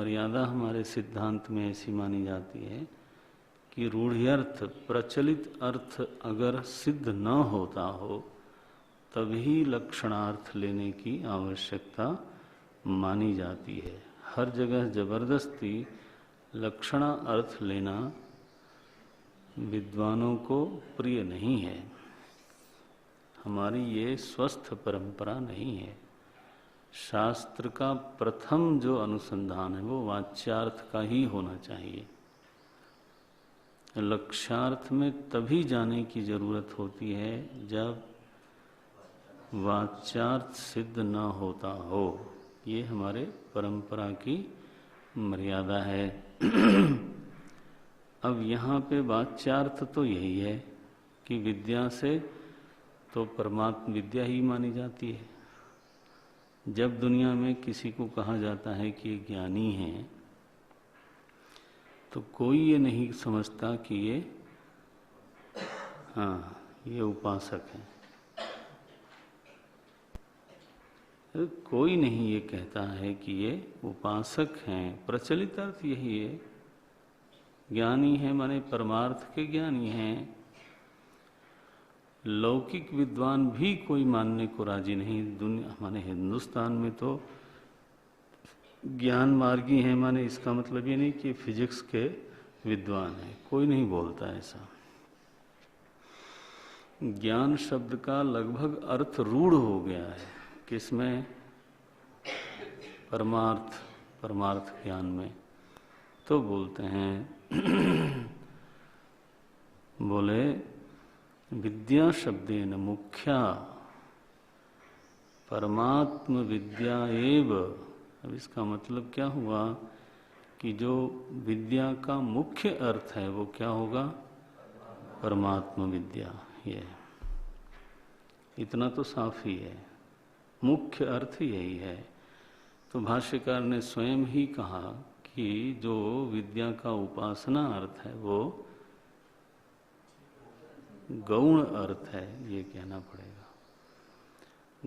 मर्यादा हमारे सिद्धांत में ऐसी मानी जाती है कि रूढ़ियर्थ प्रचलित अर्थ अगर सिद्ध न होता हो तभी लक्षणार्थ लेने की आवश्यकता मानी जाती है। हर जगह जबरदस्ती लक्षणा अर्थ लेना विद्वानों को प्रिय नहीं है। हमारी ये स्वस्थ परंपरा नहीं है। शास्त्र का प्रथम जो अनुसंधान है वो वाच्यार्थ का ही होना चाहिए। लक्ष्यार्थ में तभी जाने की जरूरत होती है जब वाच्यार्थ सिद्ध न होता हो। ये हमारे परंपरा की मर्यादा है। अब यहाँ पे वाच्यार्थ तो यही है कि विद्या से तो परमात्म विद्या ही मानी जाती है। जब दुनिया में किसी को कहा जाता है कि ये ज्ञानी है तो कोई ये नहीं समझता कि ये उपासक है। कोई नहीं ये कहता है कि ये उपासक हैं। प्रचलित अर्थ यही है। ज्ञानी है माने परमार्थ के ज्ञानी हैं। लौकिक विद्वान भी कोई मानने को राजी नहीं। दुनिया माने हिंदुस्तान में तो ज्ञान मार्गी हैं माने इसका मतलब ये नहीं कि फिजिक्स के विद्वान हैं। कोई नहीं बोलता ऐसा। ज्ञान शब्द का लगभग अर्थ रूढ़ हो गया है। किसमें? परमार्थ ज्ञान में। तो बोलते हैं बोले विद्या शब्देन मुख्या परमात्म विद्या एव। अब इसका मतलब क्या हुआ कि जो विद्या का मुख्य अर्थ है वो क्या होगा? परमात्म विद्या। ये इतना तो साफ ही है। मुख्य अर्थ यही है। तो भाष्यकार ने स्वयं ही कहा कि जो विद्या का उपासना अर्थ है वो गौण अर्थ है। ये कहना पड़ेगा।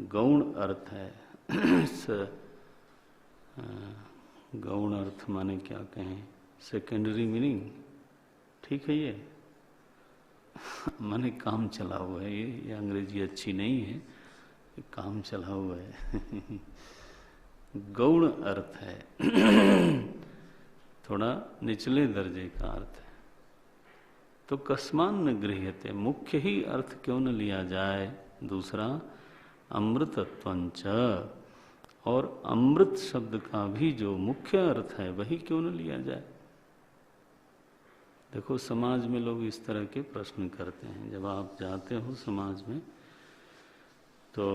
गौण अर्थ है। गौण अर्थ माने क्या कहें? Secondary meaning. ठीक है। ये माने काम चला हुआ है। ये अंग्रेजी अच्छी नहीं है। काम चला हुआ है। गौण अर्थ है। थोड़ा निचले दर्जे का अर्थ है। तो कस्मान न गृह्यते। मुख्य ही अर्थ क्यों न लिया जाए? दूसरा अमृतत्वंच। और अमृत शब्द का भी जो मुख्य अर्थ है वही क्यों न लिया जाए? देखो समाज में लोग इस तरह के प्रश्न करते हैं। जब आप जाते हो समाज में तो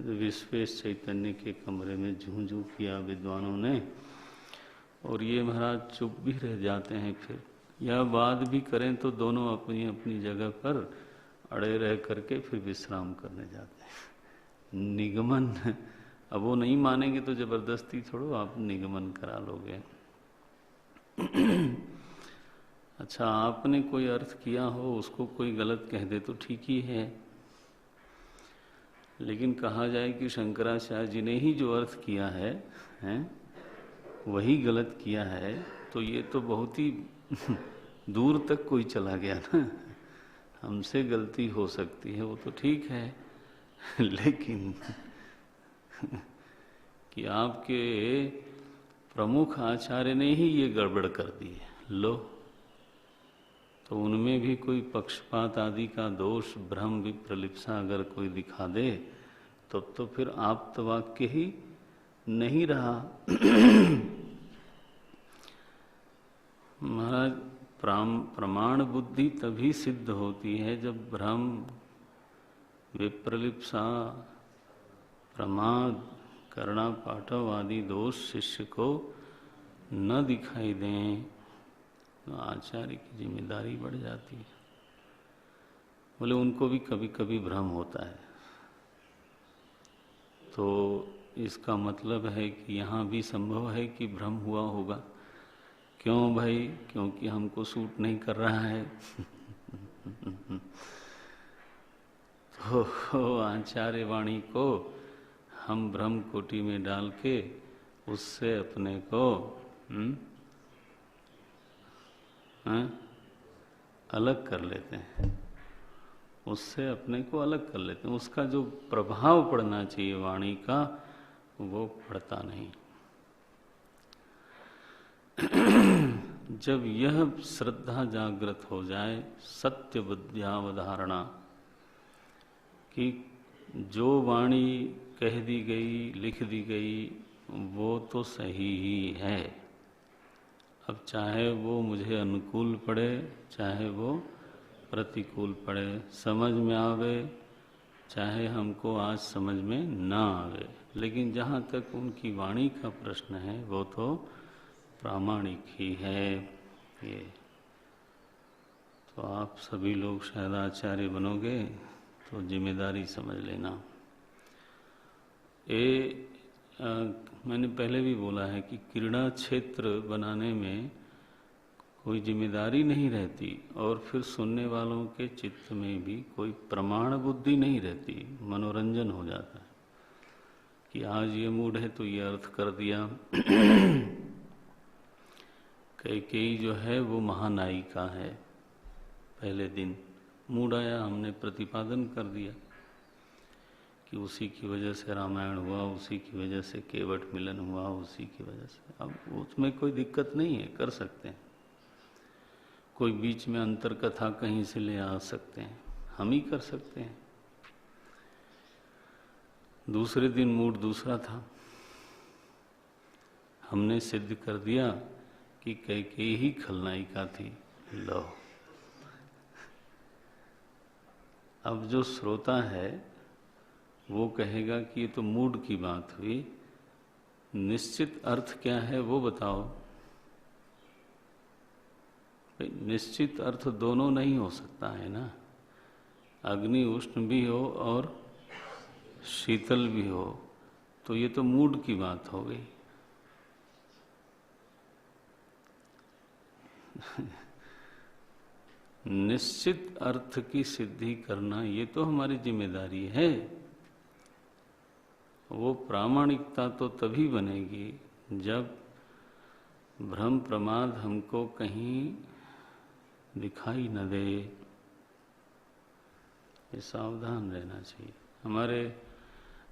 विश्वेश चैतन्य के कमरे में झूं किया विद्वानों ने और ये महाराज चुप भी रह जाते हैं। फिर या बात भी करें तो दोनों अपनी अपनी जगह पर अड़े रह करके फिर विश्राम करने जाते हैं। निगमन अब वो नहीं मानेंगे तो जबरदस्ती थोड़ो आप निगमन करा लोगे। अच्छा, आपने कोई अर्थ किया हो उसको कोई गलत कह दे तो ठीक ही है। लेकिन कहा जाए कि शंकराचार्य जी ने ही जो अर्थ किया है वही गलत किया है तो ये तो बहुत ही दूर तक कोई चला गया ना। हमसे गलती हो सकती है वो तो ठीक है। लेकिन कि आपके प्रमुख आचार्य ने ही ये गड़बड़ कर दी है लो, तो उनमें भी कोई पक्षपात आदि का दोष, भ्रम, विप्रलिप्सा अगर कोई दिखा दे तो फिर आप्तवाक्य ही नहीं रहा। महाराज प्रमाण बुद्धि तभी सिद्ध होती है जब भ्रम, विप्रलिप्सा, प्रमाद, करुणा पाठव आदि दोष शिष्य को न दिखाई दें। तो आचार्य की जिम्मेदारी बढ़ जाती है। बोले उनको भी कभी कभी भ्रम होता है। तो इसका मतलब है कि यहाँ भी संभव है कि भ्रम हुआ होगा। क्यों भाई? क्योंकि हमको सूट नहीं कर रहा है। तो आचार्य वाणी को हम ब्रह्म कोटि में डाल के उससे अपने को अलग कर लेते हैं, उससे अपने को अलग कर लेते हैं। उसका जो प्रभाव पड़ना चाहिए वाणी का, वो पड़ता नहीं। जब यह श्रद्धा जागृत हो जाए, सत्य बुद्ध्यावधारणा, कि जो वाणी कह दी गई, लिख दी गई, वो तो सही ही है। अब चाहे वो मुझे अनुकूल पड़े, चाहे वो प्रतिकूल पड़े, समझ में आवे, चाहे हमको आज समझ में ना आवे, लेकिन जहाँ तक उनकी वाणी का प्रश्न है, वो तो प्रामाणिक ही है। ये तो आप सभी लोग शायद आचार्य बनोगे तो जिम्मेदारी समझ लेना। मैंने पहले भी बोला है कि क्रीड़ा क्षेत्र बनाने में कोई जिम्मेदारी नहीं रहती, और फिर सुनने वालों के चित्त में भी कोई प्रमाण बुद्धि नहीं रहती, मनोरंजन हो जाता है कि आज ये मूड है तो ये अर्थ कर दिया। कई जो है वो महानायिका है, पहले दिन मूड आया, हमने प्रतिपादन कर दिया कि उसी की वजह से रामायण हुआ, उसी की वजह से केवट मिलन हुआ, उसी की वजह से। अब उसमें कोई दिक्कत नहीं है, कर सकते हैं। कोई बीच में अंतर कथा कहीं से ले आ सकते हैं, हम ही कर सकते हैं। दूसरे दिन मूड दूसरा था, हमने सिद्ध कर दिया कि कैकेयी ही खलनायिका थी। लो, अब जो श्रोता है वो कहेगा कि ये तो मूड की बात हुई, निश्चित अर्थ क्या है वो बताओ। निश्चित अर्थ दोनों नहीं हो सकता है ना, अग्नि उष्ण भी हो और शीतल भी हो, तो ये तो मूड की बात हो गई। निश्चित अर्थ की सिद्धि करना ये तो हमारी जिम्मेदारी है। वो प्रामाणिकता तो तभी बनेगी जब भ्रम प्रमाद हमको कहीं दिखाई न दे। ये सावधान रहना चाहिए। हमारे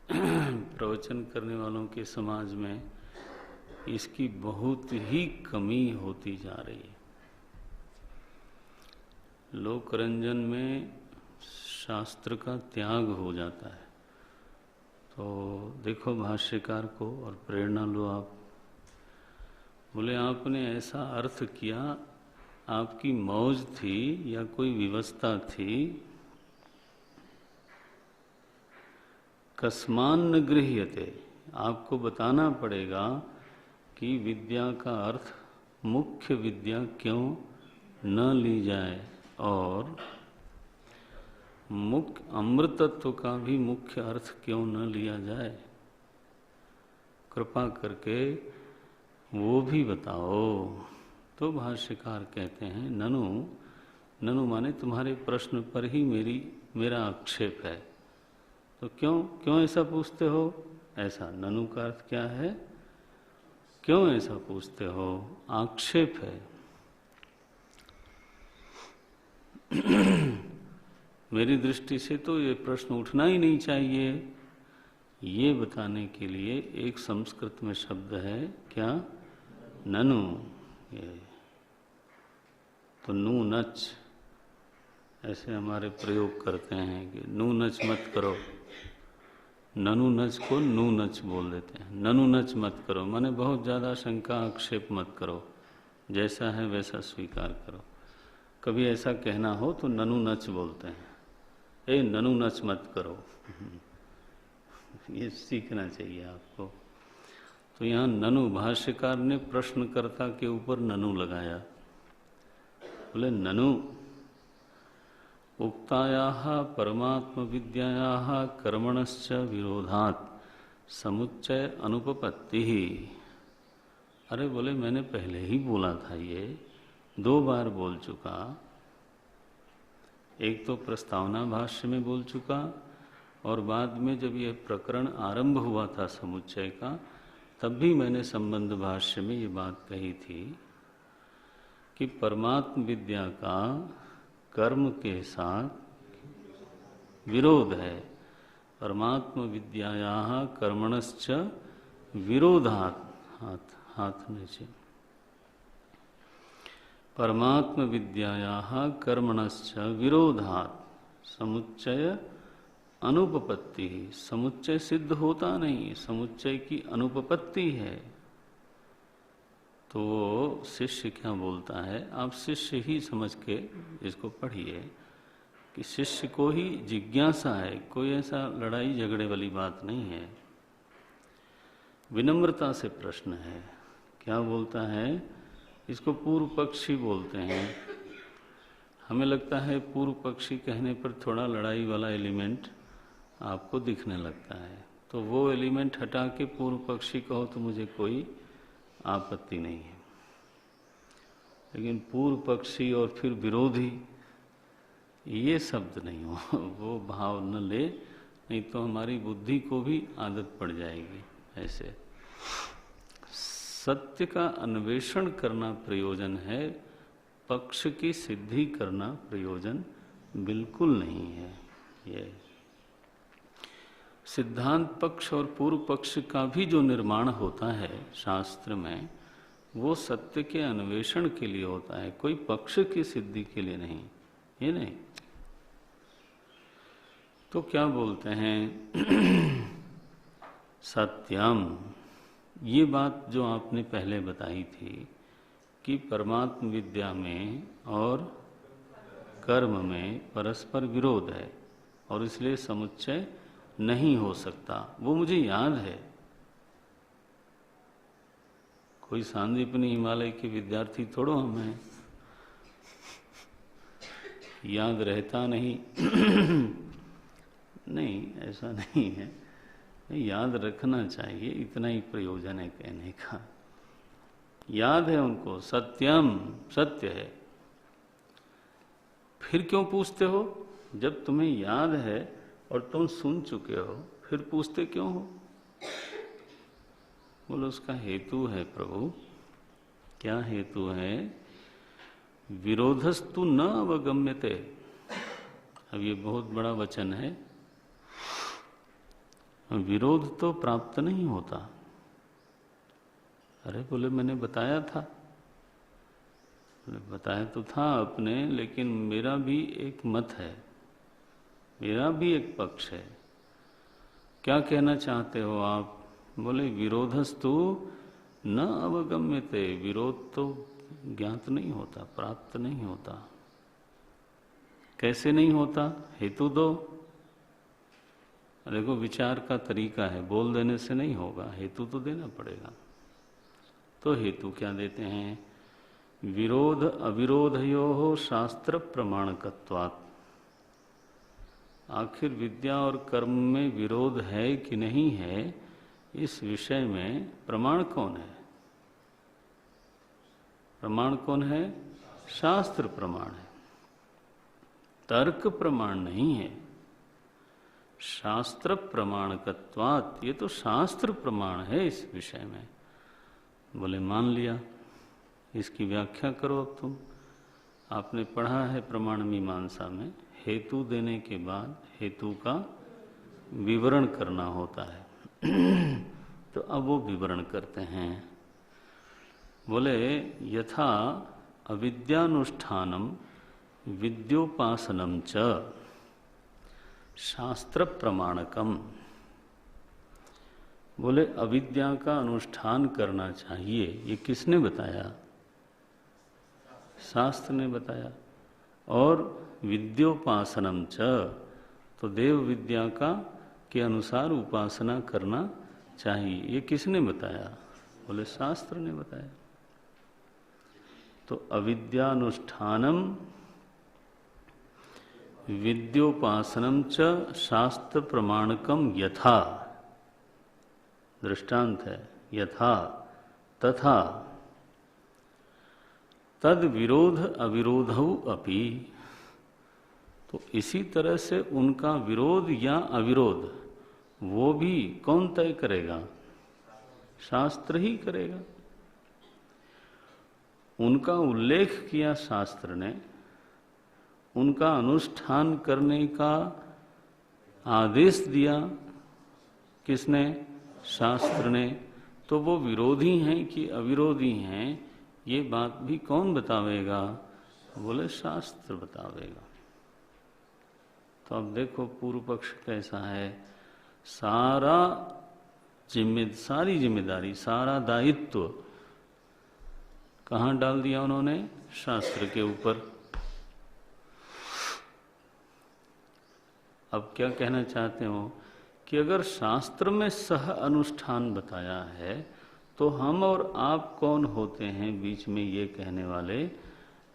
प्रवचन करने वालों के समाज में इसकी बहुत ही कमी होती जा रही है। लोक रंजन में शास्त्र का त्याग हो जाता है। तो देखो भाष्यकार को और प्रेरणा लो आप। बोले आपने ऐसा अर्थ किया, आपकी मौज थी या कोई व्यवस्था थी, कस्मान न गृह्यते, आपको बताना पड़ेगा कि विद्या का अर्थ मुख्य विद्या क्यों न ली जाए, और मुख्य अमृतत्व का भी मुख्य अर्थ क्यों न लिया जाए। कृपा करके वो भी बताओ। तो भाष्यकार कहते हैं ननु, ननु माने तुम्हारे प्रश्न पर ही मेरा आक्षेप है। तो क्यों ऐसा पूछते हो? ऐसा ननु का अर्थ क्या है? क्यों ऐसा पूछते हो? आक्षेप है। मेरी दृष्टि से तो ये प्रश्न उठना ही नहीं चाहिए। ये बताने के लिए एक संस्कृत में शब्द है, क्या? ननु। ये तो नू नच, ऐसे हमारे प्रयोग करते हैं कि नू नच मत करो। ननु नच को नू नच बोल देते हैं। ननु नच मत करो माने बहुत ज़्यादा शंका आक्षेप मत करो, जैसा है वैसा स्वीकार करो। कभी ऐसा कहना हो तो ननु नच बोलते हैं, ए ननु नच मत करो। ये सीखना चाहिए आपको। तो यहाँ ननु, भाष्यकार ने प्रश्नकर्ता के ऊपर ननु लगाया। बोले ननु उक्तायाः परमात्म विद्यायाः कर्मणश्च विरोधात् समुच्चय अनुपपत्ति ही। अरे बोले मैंने पहले ही बोला था, ये 2 बार बोल चुका। एक तो प्रस्तावना भाष्य में बोल चुका, और बाद में जब यह प्रकरण आरंभ हुआ था समुच्चय का, तब भी मैंने संबंध भाष्य में ये बात कही थी कि परमात्म विद्या का कर्म के साथ विरोध है। परमात्म विद्यायाः कर्मणश्च विरोधात्, हाथ नीचे, परमात्म विद्यायाः कर्मणश्च विरोधात् समुच्चय अनुपपत्ति। समुच्चय सिद्ध होता नहीं, समुच्चय की अनुपपत्ति है। तो शिष्य क्या बोलता है, आप शिष्य ही समझ के इसको पढ़िए कि शिष्य को ही जिज्ञासा है, कोई ऐसा लड़ाई झगड़े वाली बात नहीं है। विनम्रता से प्रश्न है। क्या बोलता है, इसको पूर्व पक्षी बोलते हैं। हमें लगता है पूर्व पक्षी कहने पर थोड़ा लड़ाई वाला एलिमेंट आपको दिखने लगता है, तो वो एलिमेंट हटा के पूर्व पक्षी कहो तो मुझे कोई आपत्ति नहीं है। लेकिन पूर्व पक्षी और फिर विरोधी, ये शब्द नहीं हो, वो भाव न ले, नहीं तो हमारी बुद्धि को भी आदत पड़ जाएगी। ऐसे सत्य का अन्वेषण करना प्रयोजन है, पक्ष की सिद्धि करना प्रयोजन बिल्कुल नहीं है। ये सिद्धांत पक्ष और पूर्व पक्ष का भी जो निर्माण होता है शास्त्र में, वो सत्य के अन्वेषण के लिए होता है, कोई पक्ष की सिद्धि के लिए नहीं। ये नहीं। तो क्या बोलते हैं सत्यम, ये बात जो आपने पहले बताई थी कि परमात्म विद्या में और कर्म में परस्पर विरोध है और इसलिए समुच्चय नहीं हो सकता, वो मुझे याद है। कोई सांदीपनी हिमालय के विद्यार्थी थोड़ो हम हैं, याद रहता नहीं। नहीं, ऐसा नहीं है, याद रखना चाहिए, इतना ही प्रयोजन है कहने का। याद है उनको, सत्यम सत्य है। फिर क्यों पूछते हो? जब तुम्हें याद है और तुम सुन चुके हो, फिर पूछते क्यों हो? बोलो उसका हेतु है प्रभु। क्या हेतु है? विरोधस्तु न अवगम्यते। अब ये बहुत बड़ा वचन है। विरोध तो प्राप्त नहीं होता। अरे बोले मैंने बताया था, बताया तो था अपने, लेकिन मेरा भी एक मत है, मेरा भी एक पक्ष है। क्या कहना चाहते हो आप? बोले विरोधस्तु न अवगम्यते। विरोध तो ज्ञात नहीं होता, प्राप्त नहीं होता। कैसे नहीं होता? हेतु दो। देखो विचार का तरीका है, बोल देने से नहीं होगा, हेतु तो देना पड़ेगा। तो हेतु क्या देते हैं? विरोध अविरोधयोः शास्त्र प्रमाणकत्वात्। आखिर विद्या और कर्म में विरोध है कि नहीं है, इस विषय में प्रमाण कौन है? प्रमाण कौन है? शास्त्र प्रमाण है, तर्क प्रमाण नहीं है। शास्त्र प्रमाणकत्वात्, ये तो शास्त्र प्रमाण है इस विषय में। बोले मान लिया, इसकी व्याख्या करो अब तुम। आपने पढ़ा है प्रमाण मीमांसा में, हेतु देने के बाद हेतु का विवरण करना होता है। तो अब वो विवरण करते हैं। बोले यथा अविद्यानुष्ठानम विद्योपासनम च शास्त्र प्रमाणकम। बोले अविद्या का अनुष्ठान करना चाहिए, ये किसने बताया? शास्त्र ने बताया। और विद्योपासनम च, तो देव विद्या का के अनुसार उपासना करना चाहिए, ये किसने बताया? बोले शास्त्र ने बताया। तो अविद्यानुष्ठानम विद्योपासनम च शास्त्र प्रमाणकम यथा, दृष्टांत है, यथा तथा तद विरोध अविरोधौ अपि। तो इसी तरह से उनका विरोध या अविरोध वो भी कौन तय करेगा? शास्त्र ही करेगा। उनका उल्लेख किया शास्त्र ने, उनका अनुष्ठान करने का आदेश दिया किसने? शास्त्र ने। तो वो विरोधी हैं कि अविरोधी हैं, ये बात भी कौन बतावेगा? बोले शास्त्र बतावेगा। तो अब देखो पूर्व पक्ष कैसा है, सारी जिम्मेदारी, सारा दायित्व कहाँ डाल दिया उन्होंने? शास्त्र के ऊपर। अब क्या कहना चाहते हो कि अगर शास्त्र में सह अनुष्ठान बताया है तो हम और आप कौन होते हैं बीच में ये कहने वाले,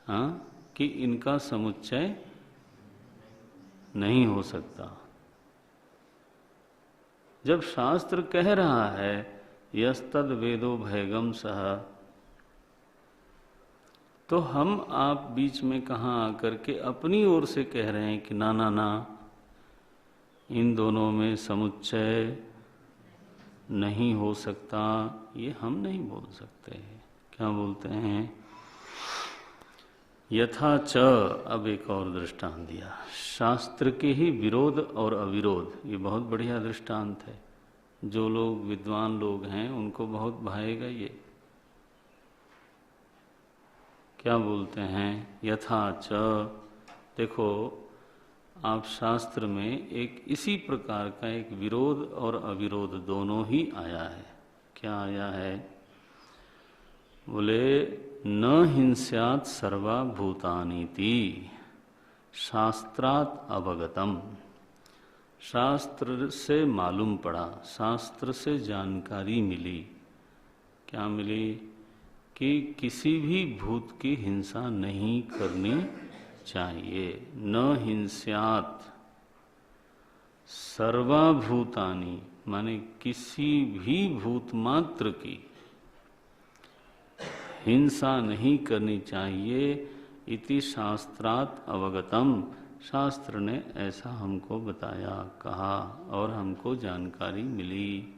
हाँ, कि इनका समुच्चय नहीं हो सकता। जब शास्त्र कह रहा है यस्तद वेदो भयगम सह, तो हम आप बीच में कहाँ आकर के अपनी ओर से कह रहे हैं कि ना ना ना, इन दोनों में समुच्चय नहीं हो सकता। ये हम नहीं बोल सकते। क्या बोलते हैं? यथा च, अब एक और दृष्टांत दिया, शास्त्र के ही विरोध और अविरोध। ये बहुत बढ़िया दृष्टांत है, जो लोग विद्वान लोग हैं उनको बहुत भाएगा ये। क्या बोलते हैं? यथा च, देखो आप शास्त्र में एक इसी प्रकार का एक विरोध और अविरोध दोनों ही आया है। क्या आया है? बोले न हिंस्यात् सर्वा भूतानीति शास्त्रात् अवगतम। शास्त्र से मालूम पड़ा, शास्त्र से जानकारी मिली। क्या मिली? कि किसी भी भूत की हिंसा नहीं करनी चाहिए। न हिंस्यात् सर्वभूतानि, माने किसी भी भूत मात्र की हिंसा नहीं करनी चाहिए। इति शास्त्रात् अवगतम, शास्त्र ने ऐसा हमको बताया, कहा और हमको जानकारी मिली।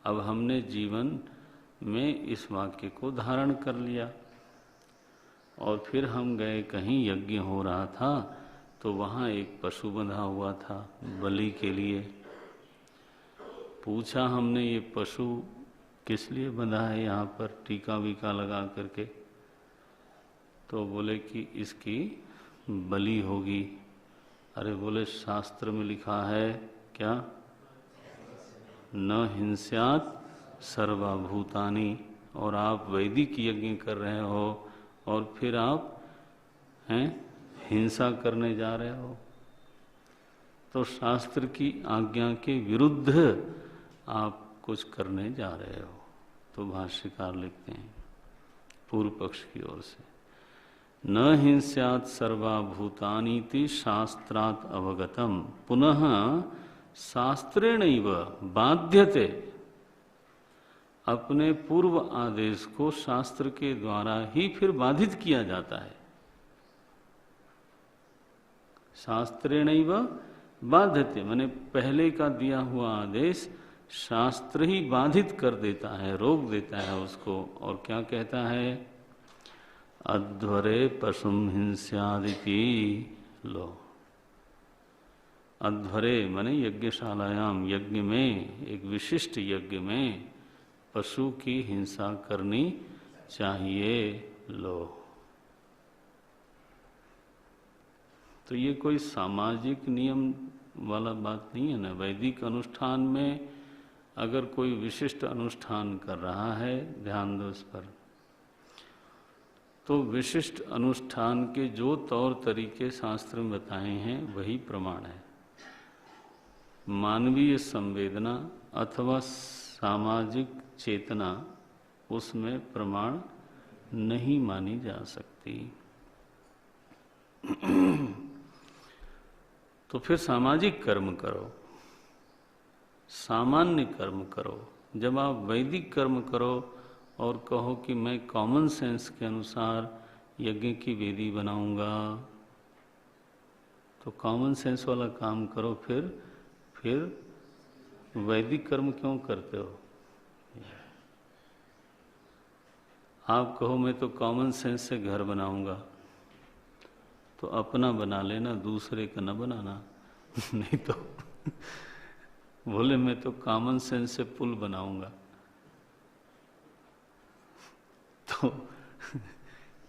अब हमने जीवन में इस वाक्य को धारण कर लिया। और फिर हम गए, कहीं यज्ञ हो रहा था तो वहाँ एक पशु बंधा हुआ था बलि के लिए। पूछा हमने, ये पशु किस लिए बंधा है यहाँ पर टीका वीका लगा करके? तो बोले कि इसकी बलि होगी। अरे बोले शास्त्र में लिखा है क्या? न हिंस्यात् सर्वभूतानि। और आप वैदिक यज्ञ कर रहे हो और फिर आप हैं हिंसा करने जा रहे हो। तो शास्त्र की आज्ञा के विरुद्ध आप कुछ करने जा रहे हो। तो भाष्यकार लिखते हैं पूर्व पक्ष की ओर से, न हिंस्यात् सर्वभूतानीति शास्त्रात् अवगतम पुनः शास्त्रेणैव बाध्यते। अपने पूर्व आदेश को शास्त्र के द्वारा ही फिर बाधित किया जाता है। शास्त्रेणैव बाध्यते, माने पहले का दिया हुआ आदेश शास्त्र ही बाधित कर देता है, रोक देता है उसको। और क्या कहता है? अध्वरे पशुम हिंस्यादिति। लो, अध्वरे माने यज्ञशालायाम, यज्ञ में, एक विशिष्ट यज्ञ में पशु की हिंसा करनी चाहिए। लो, तो ये कोई सामाजिक नियम वाला बात नहीं है ना। वैदिक अनुष्ठान में अगर कोई विशिष्ट अनुष्ठान कर रहा है, ध्यान दो इस पर, तो विशिष्ट अनुष्ठान के जो तौर तरीके शास्त्र में बताए हैं वही प्रमाण है। मानवीय संवेदना अथवा सामाजिक चेतना उसमें प्रमाण नहीं मानी जा सकती। तो फिर सामाजिक कर्म करो, सामान्य कर्म करो। जब आप वैदिक कर्म करो और कहो कि मैं कॉमन सेंस के अनुसार यज्ञ की वेदी बनाऊंगा, तो कॉमन सेंस वाला काम करो। फिर वैदिक कर्म क्यों करते हो? आप कहो मैं तो कॉमन सेंस से घर बनाऊंगा, तो अपना बना लेना, दूसरे का न बनाना। नहीं तो बोले मैं तो कॉमन सेंस से पुल बनाऊंगा, तो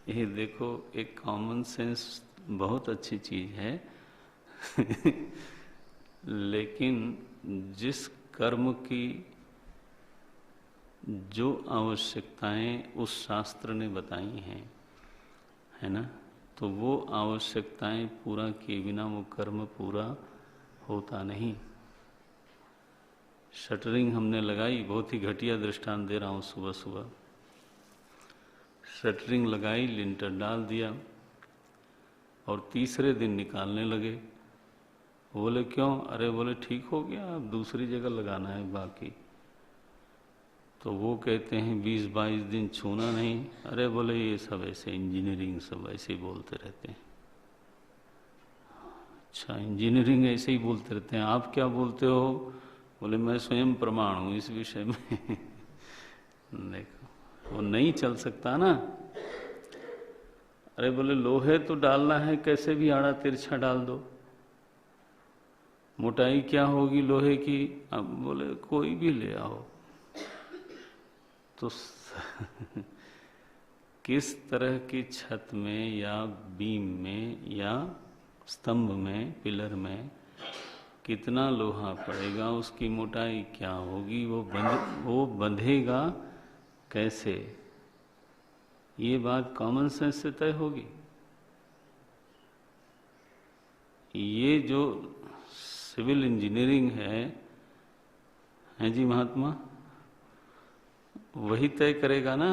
ये देखो एक कॉमन सेंस बहुत अच्छी चीज है लेकिन जिस कर्म की जो आवश्यकताएं उस शास्त्र ने बताई हैं, है ना, तो वो आवश्यकताएं पूरा किए बिना वो कर्म पूरा होता नहीं। शटरिंग हमने लगाई, बहुत ही घटिया दृष्टांत दे रहा हूँ, सुबह सुबह शटरिंग लगाई, लिंटर डाल दिया और तीसरे दिन निकालने लगे। बोले क्यों? अरे बोले ठीक हो गया, अब दूसरी जगह लगाना है बाकी। तो वो कहते हैं 20-22 दिन छूना नहीं। अरे बोले ये सब ऐसे इंजीनियरिंग सब ऐसे ही बोलते रहते हैं। अच्छा, इंजीनियरिंग ऐसे ही बोलते रहते हैं, आप क्या बोलते हो? बोले मैं स्वयं प्रमाण हूँ इस विषय में देखो वो नहीं चल सकता ना। अरे बोले लोहे तो डालना है, कैसे भी आड़ा तिरछा डाल दो, मोटाई क्या होगी लोहे की? अब बोले कोई भी ले आओ। तो किस तरह की छत में या बीम में या स्तंभ में, पिलर में कितना लोहा पड़ेगा, उसकी मोटाई क्या होगी, वो बंधेगा कैसे, ये बात कॉमन सेंस से तय होगी। ये जो सिविल इंजीनियरिंग है जी महात्मा, वही तय करेगा ना।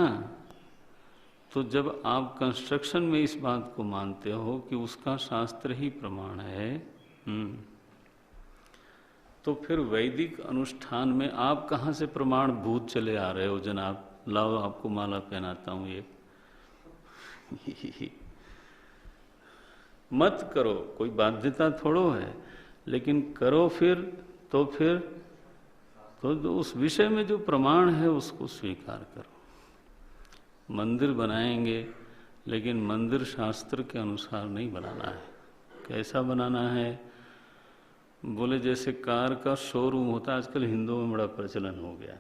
तो जब आप कंस्ट्रक्शन में इस बात को मानते हो कि उसका शास्त्र ही प्रमाण है, तो फिर वैदिक अनुष्ठान में आप कहाँ से प्रमाण भूत चले आ रहे हो जनाब? लाओ आपको माला पहनाता हूं ये मत करो, कोई बाध्यता थोड़ो है, लेकिन करो फिर तो उस विषय में जो प्रमाण है उसको स्वीकार करो। मंदिर बनाएंगे लेकिन मंदिर शास्त्र के अनुसार नहीं बनाना है। कैसा बनाना है? बोले जैसे कार का शोरूम होता है, आजकल हिंदुओं में बड़ा प्रचलन हो गया।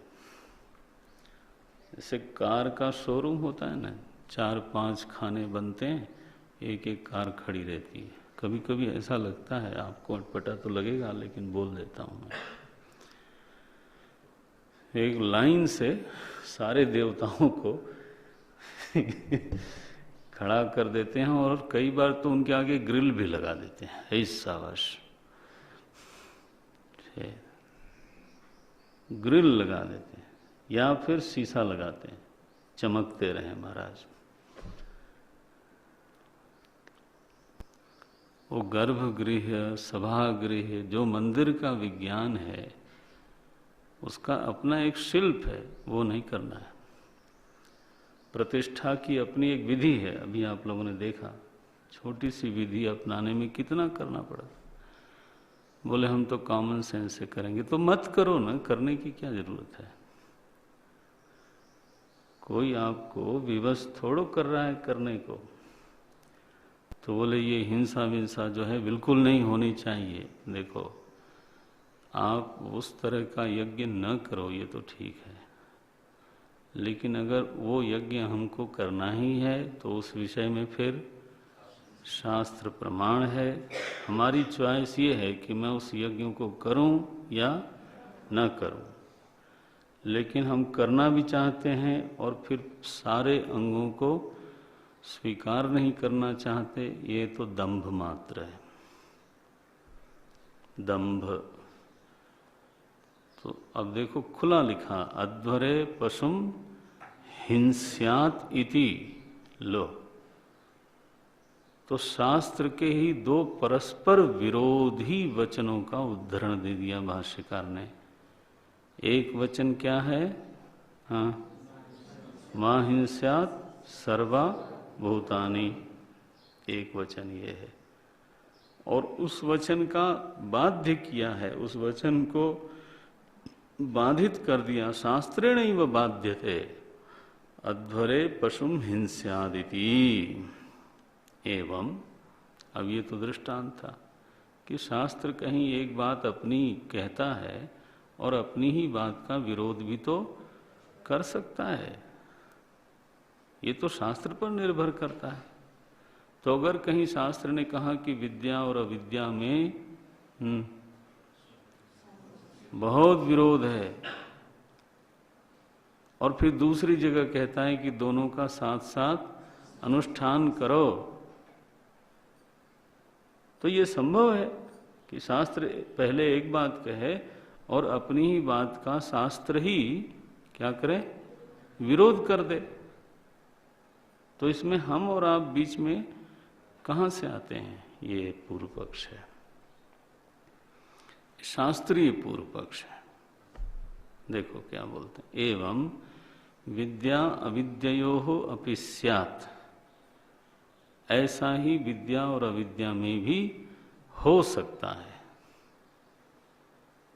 जैसे कार का शोरूम होता है ना, 4-5 खाने बनते हैं, एक एक कार खड़ी रहती है। कभी कभी ऐसा लगता है, आपको अटपटा तो लगेगा लेकिन बोल देता हूँ मैं, एक लाइन से सारे देवताओं को खड़ा कर देते हैं और कई बार तो उनके आगे ग्रिल भी लगा देते हैं। ऐसा वश ग्रिल लगा देते हैं या फिर शीशा लगाते हैं, चमकते रहे महाराज। वो गर्भगृह, सभागृह, जो मंदिर का विज्ञान है, उसका अपना एक शिल्प है, वो नहीं करना है। प्रतिष्ठा की अपनी एक विधि है। अभी आप लोगों ने देखा, छोटी सी विधि अपनाने में कितना करना पड़ा। बोले हम तो कॉमन सेंस से करेंगे, तो मत करो ना, करने की क्या जरूरत है? कोई आपको विवश थोड़ो कर रहा है करने को। तो बोले ये हिंसा विंसा जो है बिल्कुल नहीं होनी चाहिए। देखो, आप उस तरह का यज्ञ न करो, ये तो ठीक है, लेकिन अगर वो यज्ञ हमको करना ही है तो उस विषय में फिर शास्त्र प्रमाण है। हमारी चॉइस ये है कि मैं उस यज्ञ को करूं या न करूं, लेकिन हम करना भी चाहते हैं और फिर सारे अंगों को स्वीकार नहीं करना चाहते, ये तो दंभ मात्र है, दंभ। तो अब देखो खुला लिखा, अध्वरे पशुम हिंस्यात इति, लो। तो शास्त्र के ही 2 परस्पर विरोधी वचनों का उद्धरण दे दिया भाष्यकार ने। एक वचन क्या है? हाँ, मां हिंस्यात सर्वा भूतानि, एक वचन ये है। और उस वचन का बाध्य किया है, उस वचन को बाधित कर दिया, शास्त्रेण एव बाध्यते, अध्वरे पशुम हिंस्यादिति। एवं, अब ये तो दृष्टांत था कि शास्त्र कहीं एक बात अपनी कहता है और अपनी ही बात का विरोध भी तो कर सकता है। ये तो शास्त्र पर निर्भर करता है। तो अगर कहीं शास्त्र ने कहा कि विद्या और अविद्या में बहुत विरोध है, और फिर दूसरी जगह कहता है कि दोनों का साथ साथ अनुष्ठान करो, तो ये संभव है कि शास्त्र पहले एक बात कहे और अपनी ही बात का शास्त्र ही क्या करे, विरोध कर दे। तो इसमें हम और आप बीच में कहां से आते हैं? ये पूर्व पक्ष है, शास्त्रीय पूर्व पक्ष है। देखो क्या बोलते हैं, एवं विद्या अविद्ययोः अपि स्यात्, ऐसा ही विद्या और अविद्या में भी हो सकता है।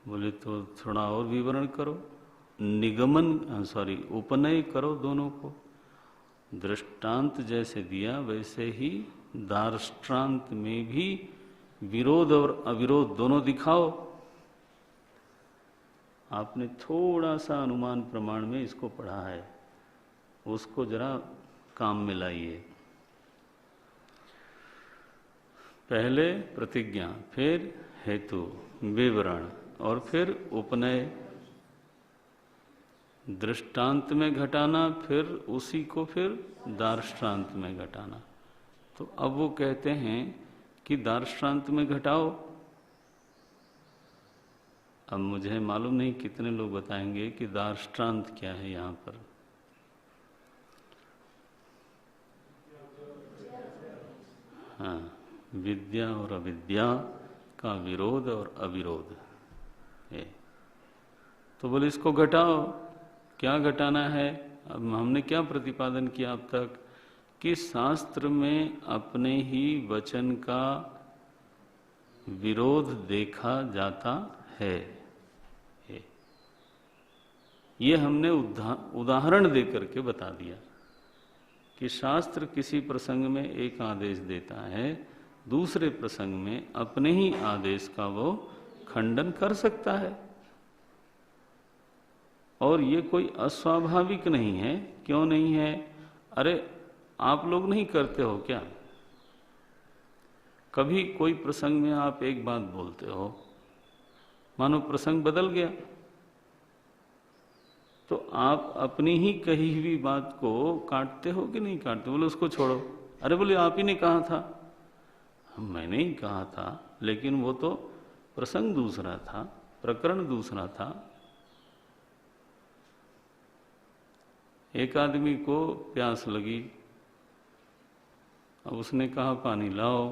बोले तो थोड़ा और विवरण करो, उपनय करो दोनों को। दृष्टांत जैसे दिया वैसे ही दार्ष्टान्त में भी विरोध और अविरोध दोनों दिखाओ। आपने थोड़ा सा अनुमान प्रमाण में इसको पढ़ा है, उसको जरा काम में लाइए। पहले प्रतिज्ञा, फिर हेतु, विवरण और फिर उपनय। दृष्टांत में घटाना, फिर उसी को फिर दार्ष्टान्त में घटाना। तो अब वो कहते हैं कि दार्ष्टान्त में घटाओ। अब मुझे मालूम नहीं कितने लोग बताएंगे कि दार्ष्टान्त क्या है यहां पर। हाँ, विद्या और अविद्या का विरोध और अविरोध है। तो बोले इसको घटाओ। क्या घटाना है? अब हमने क्या प्रतिपादन किया अब तक कि शास्त्र में अपने ही वचन का विरोध देखा जाता है। ये हमने उदाहरण देकर के बता दिया कि शास्त्र किसी प्रसंग में एक आदेश देता है, दूसरे प्रसंग में अपने ही आदेश का वो खंडन कर सकता है। और ये कोई अस्वाभाविक नहीं है। क्यों नहीं है? अरे आप लोग नहीं करते हो क्या? कभी कोई प्रसंग में आप एक बात बोलते हो, मानो प्रसंग बदल गया, तो आप अपनी ही कही हुई बात को काटते हो कि नहीं काटते? बोले उसको छोड़ो। अरे बोले आप ही ने कहा था। मैंने ही कहा था, लेकिन वो तो प्रसंग दूसरा था, प्रकरण दूसरा था। एक आदमी को प्यास लगी, अब उसने कहा पानी लाओ।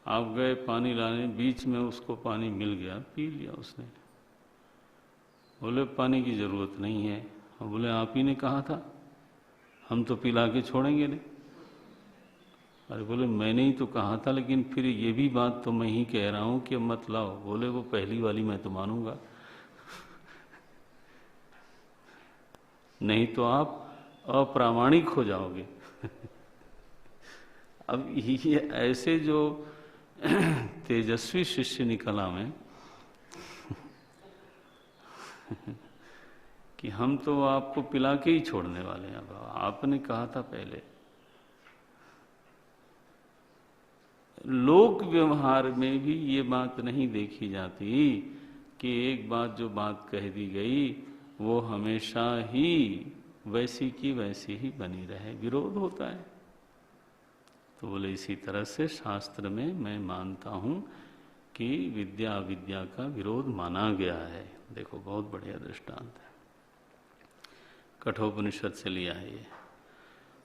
आप गए पानी लाने, बीच में उसको पानी मिल गया, पी लिया उसने। बोले पानी की जरूरत नहीं है। और बोले आप ही ने कहा था, हम तो पिला के छोड़ेंगे नहीं। अरे बोले मैंने ही तो कहा था, लेकिन फिर ये भी बात तो मैं ही कह रहा हूं कि मत लाओ। बोले वो पहली वाली मैं तो मानूंगा, नहीं तो आप अप्रामाणिक हो जाओगे। अब ये ऐसे जो तेजस्वी शिष्य निकला में कि हम तो आपको पिला के ही छोड़ने वाले हैं। अब आपने कहा था पहले। लोक व्यवहार में भी ये बात नहीं देखी जाती कि एक बात जो बात कह दी गई वो हमेशा ही वैसी की वैसी ही बनी रहे, विरोध होता है। तो बोले इसी तरह से शास्त्र में मैं मानता हूं कि विद्या अविद्या का विरोध माना गया है। देखो बहुत बढ़िया दृष्टांत है, कठोपनिषद से लिया है ये।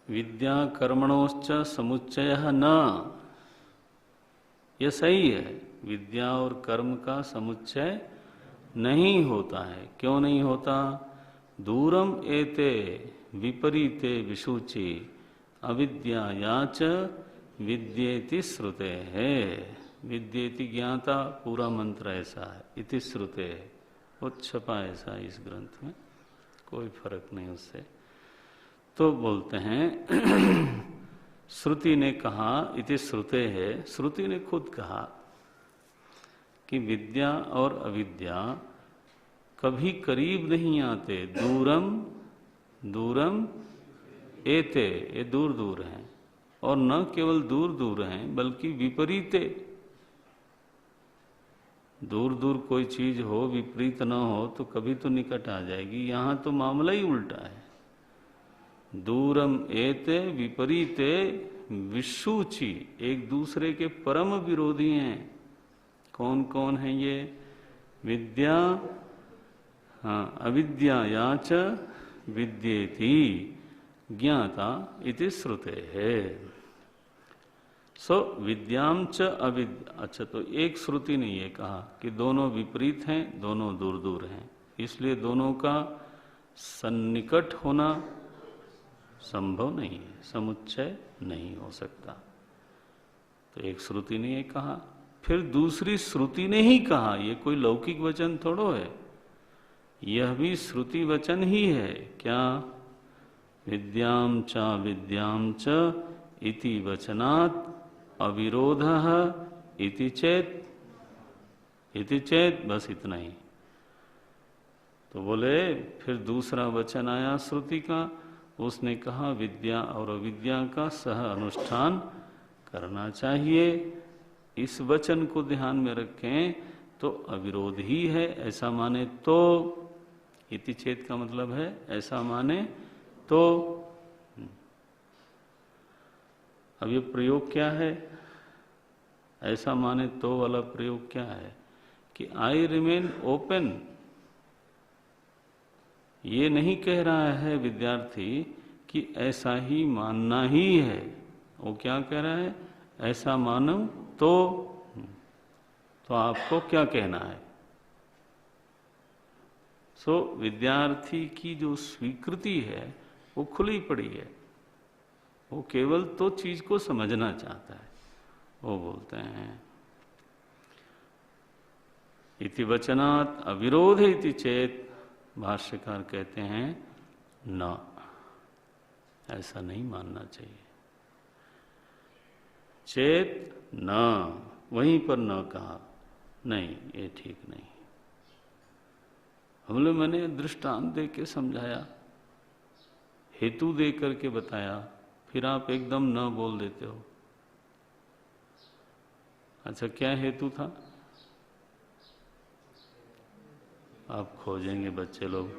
विद्या कर्मणोश्च समुच्चयः न, यह सही है, विद्या और कर्म का समुच्चय नहीं होता है। क्यों नहीं होता? दूरम एते विपरीते विशुचि अविद्यायाच विद्येति श्रुते है। विद्येति ज्ञाता पूरा मंत्र ऐसा है, इति श्रुते है, वो छपा ऐसा इस ग्रंथ में, कोई फर्क नहीं उससे। तो बोलते हैं श्रुति ने कहा, इति श्रुते है, श्रुति ने खुद कहा कि विद्या और अविद्या कभी करीब नहीं आते, दूरम दूरम एते, ये दूर दूर हैं, और न केवल दूर दूर हैं बल्कि विपरीते। दूर दूर कोई चीज हो, विपरीत न हो तो कभी तो निकट आ जाएगी। यहां तो मामला ही उल्टा है। दूरम एते विपरीते विशुचि, एक दूसरे के परम विरोधी हैं। कौन कौन है ये? विद्या, हाँ, अविद्या च विद्येति ज्ञाता इति श्रुते है। सो विद्याम च अविद्या। अच्छा, तो एक श्रुति ने ये कहा कि दोनों विपरीत हैं, दोनों दूर दूर हैं, इसलिए दोनों का सन्निकट होना संभव नहीं है, समुच्चय नहीं हो सकता। तो एक श्रुति ने ये कहा, फिर दूसरी श्रुति ने ही कहा, ये कोई लौकिक वचन थोड़ो है, यह भी श्रुति वचन ही है। क्या? विद्याम च इति वचनात् अविरोधः इति चेत, बस इतना ही। तो बोले फिर दूसरा वचन आया श्रुति का, उसने कहा विद्या और अविद्या का सह अनुष्ठान करना चाहिए। इस वचन को ध्यान में रखें तो अविरोध ही है, ऐसा माने तो। इति चेत का मतलब है ऐसा माने तो। अब ये प्रयोग क्या है? ऐसा माने तो वाला प्रयोग क्या है कि आई रिमेन ओपन। ये नहीं कह रहा है विद्यार्थी कि ऐसा ही मानना ही है, वो क्या कह रहा है? ऐसा मानो तो आपको क्या कहना है? सो विद्यार्थी की जो स्वीकृति है वो खुली पड़ी है, वो केवल तो चीज को समझना चाहता है। वो बोलते हैं इति वचनात् अविरोध इति चेत, भाष्यकार कहते हैं न, ऐसा नहीं मानना चाहिए। चेत न, वहीं पर न कहा, नहीं ये ठीक नहीं। हम लोग, मैंने दृष्टांत दे के समझाया, हेतु दे करके बताया, फिर आप एकदम न बोल देते हो। अच्छा, क्या हेतु था? आप खोजेंगे बच्चे लोग।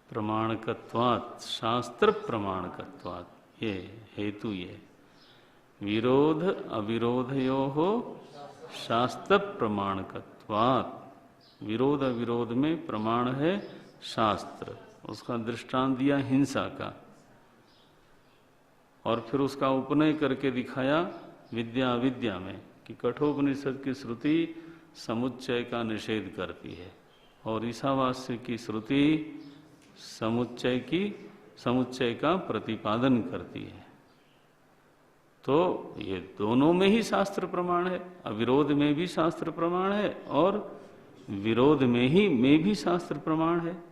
प्रमाणकत्वात्, शास्त्र प्रमाणकत्वात्, ये हेतु ये विरोध अविरोधयोः शास्त्र प्रमाणकत्वात्। विरोध अविरोध में प्रमाण है शास्त्र। उसका दृष्टांत दिया हिंसा का, और फिर उसका उपनय करके दिखाया विद्या अविद्या में कि कठोपनिषद की श्रुति समुच्चय का निषेध करती है और ईशावास्य की श्रुति समुच्चय का प्रतिपादन करती है। तो ये दोनों में ही शास्त्र प्रमाण है, अविरोध में भी शास्त्र प्रमाण है और विरोध में भी शास्त्र प्रमाण है।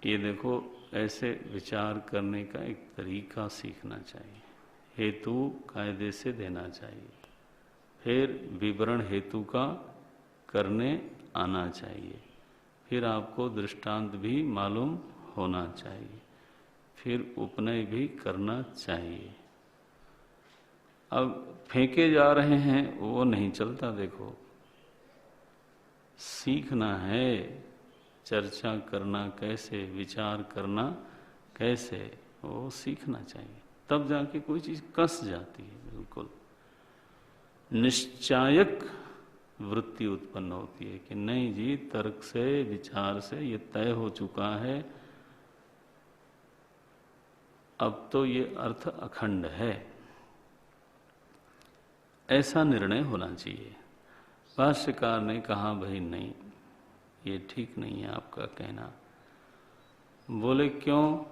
ये देखो, ऐसे विचार करने का एक तरीका सीखना चाहिए। हेतु कायदे से देना चाहिए, फिर विवरण हेतु का करने आना चाहिए, फिर आपको दृष्टांत भी मालूम होना चाहिए, फिर उपनय भी करना चाहिए। अब फेंके जा रहे हैं वो नहीं चलता। देखो, सीखना है, चर्चा करना कैसे, विचार करना कैसे, वो सीखना चाहिए, तब जाके कोई चीज कस जाती है। बिल्कुल निश्चायक वृत्ति उत्पन्न होती है कि नहीं जी, तर्क से विचार से ये तय हो चुका है, अब तो ये अर्थ अखंड है, ऐसा निर्णय होना चाहिए। भाष्यकार ने कहा भाई नहीं, ये ठीक नहीं है आपका कहना। बोले क्यों?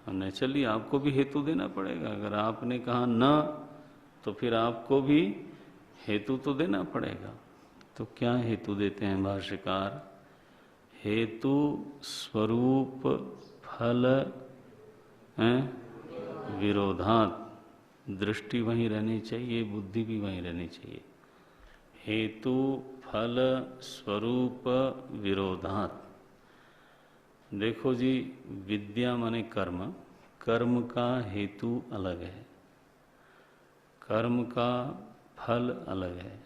हमने, चलिए आपको भी हेतु देना पड़ेगा। अगर आपने कहा न तो फिर आपको भी हेतु तो देना पड़ेगा। तो क्या हेतु देते हैं भाष्यकार? हेतु स्वरूप फल विरोधात, दृष्टि वहीं रहनी चाहिए, बुद्धि भी वहीं रहनी चाहिए। हेतु फल स्वरूप विरोधात। देखो जी, विद्या माने कर्म, कर्म का हेतु अलग है, कर्म का फल अलग है,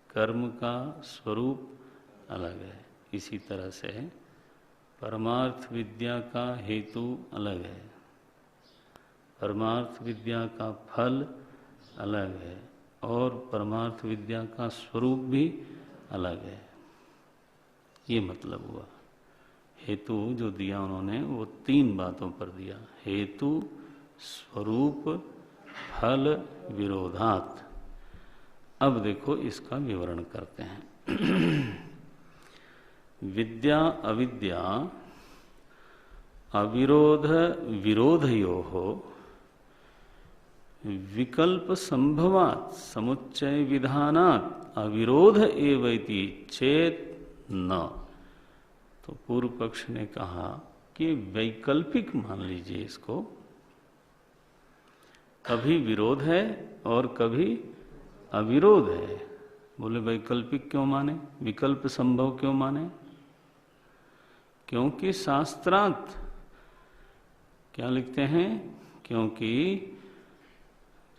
कर्म का स्वरूप अलग है। इसी तरह से परमार्थ विद्या का हेतु अलग है, परमार्थ विद्या का फल अलग है, और परमार्थ विद्या का स्वरूप भी अलग है। ये मतलब हुआ। हेतु जो दिया उन्होंने वो 3 बातों पर दिया, हेतु स्वरूप फल विरोधात। अब देखो इसका विवरण करते हैं। विद्या अविद्या अविरोध विरोधयोः विकल्प संभवात् समुच्चय विधानात् अविरोध एवैति चेत न। तो पूर्व पक्ष ने कहा कि वैकल्पिक मान लीजिए इसको, कभी विरोध है और कभी अविरोध है। बोले वैकल्पिक क्यों माने, विकल्प संभव क्यों माने? क्योंकि शास्त्रार्थ क्या लिखते हैं, क्योंकि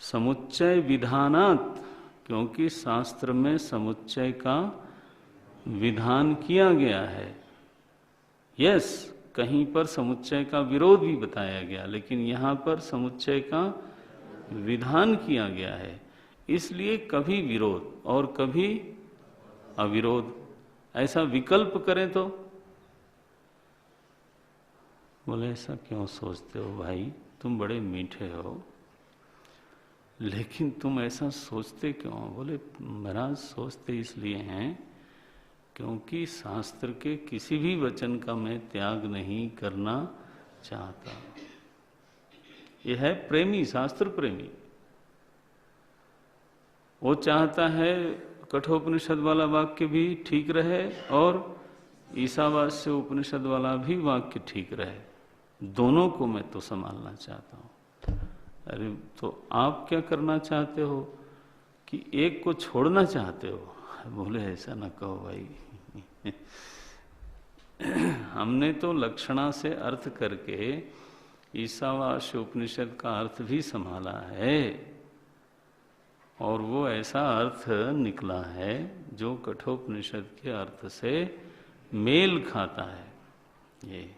समुच्चय विधानात्, क्योंकि शास्त्र में समुच्चय का विधान किया गया है। यस, कहीं पर समुच्चय का विरोध भी बताया गया, लेकिन यहाँ पर समुच्चय का विधान किया गया है, इसलिए कभी विरोध और कभी अविरोध। ऐसा विकल्प करें तो बोले ऐसा क्यों सोचते हो भाई, तुम बड़े मीठे हो, लेकिन तुम ऐसा सोचते क्यों? बोले महाराज सोचते इसलिए हैं क्योंकि शास्त्र के किसी भी वचन का मैं त्याग नहीं करना चाहता। यह है प्रेमी, शास्त्र प्रेमी। वो चाहता है कठोपनिषद वाला वाक्य भी ठीक रहे और ईशावास्य उपनिषद वाला भी वाक्य ठीक रहे, दोनों को मैं तो संभालना चाहता हूँ। अरे तो आप क्या करना चाहते हो कि एक को छोड़ना चाहते हो? बोले ऐसा न कहो भाई। हमने तो लक्षणा से अर्थ करके ईशावास्य उपनिषद का अर्थ भी संभाला है, और वो ऐसा अर्थ निकला है जो कठोपनिषद के अर्थ से मेल खाता है। ये